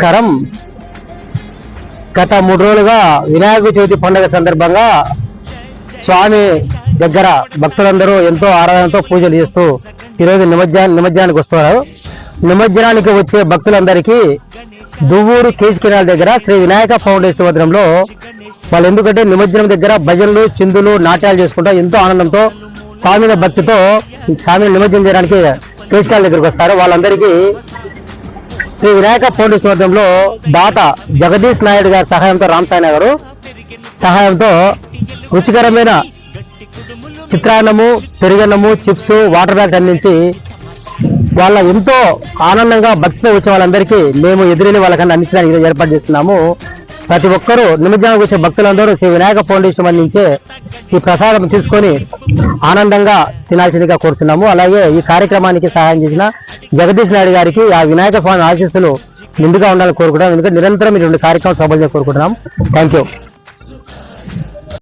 కరం గత 3 రోజులుగా వినాయక చవితి పండుగ సందర్భంగా స్వామి దగ్గర భక్తులందరూ ఎంతో ఆరాధనతో పూజలు చేస్తూ ఈరోజు నిమజ్జనానికి వస్తున్నారు. నిమజ్జనానికి వచ్చే భక్తులందరికీ దువ్వూరు కేశకినాల దగ్గర శ్రీ వినాయక ఫౌండేషన్ వద్రంలో వాళ్ళు ఎందుకంటే నిమజ్జనం దగ్గర భజనలు చిందులు నాట్యాలు చేసుకుంటూ ఎంతో ఆనందంతో స్వామి భక్తితో స్వామిని నిమజ్జనం చేయడానికి కేశకినాల దగ్గరకు వస్తారు. వాళ్ళందరికీ శ్రీ వినాయక ఫౌండేషన్ వద్రంలో దాత జగదీష్ నాయుడు గారి సహాయంతో రామసాయి గారు సహాయంతో రుచికరమైన చిత్రాన్నము, పెరుగన్నము, చిప్స్, వాటర్ బ్యాగ్ అందించి వాళ్ళ ఎంతో ఆనందంగా భక్తితో వచ్చే వాళ్ళందరికీ మేము ఎదురెళ్ళి వాళ్ళకన్నా అందించడానికి ఏర్పాటు చేస్తున్నాము. ప్రతి ఒక్కరూ నిమజ్జనానికి వచ్చే భక్తులందరూ శ్రీ వినాయక ఫౌండేషన్ అందించే ఈ ప్రసాదం తీసుకొని ఆనందంగా తినాల్సిందిగా కోరుతున్నాము. అలాగే ఈ కార్యక్రమానికి సహాయం చేసిన జగదీష్ నాయుడు గారికి ఆ వినాయక స్వామి ఆశీస్సులు నిండుగా ఉండాలని కోరుకుంటున్నాం. ఎందుకంటే నిరంతరం ఇటువంటి కార్యక్రమం సభలు కోరుకుంటున్నాం. Thank you.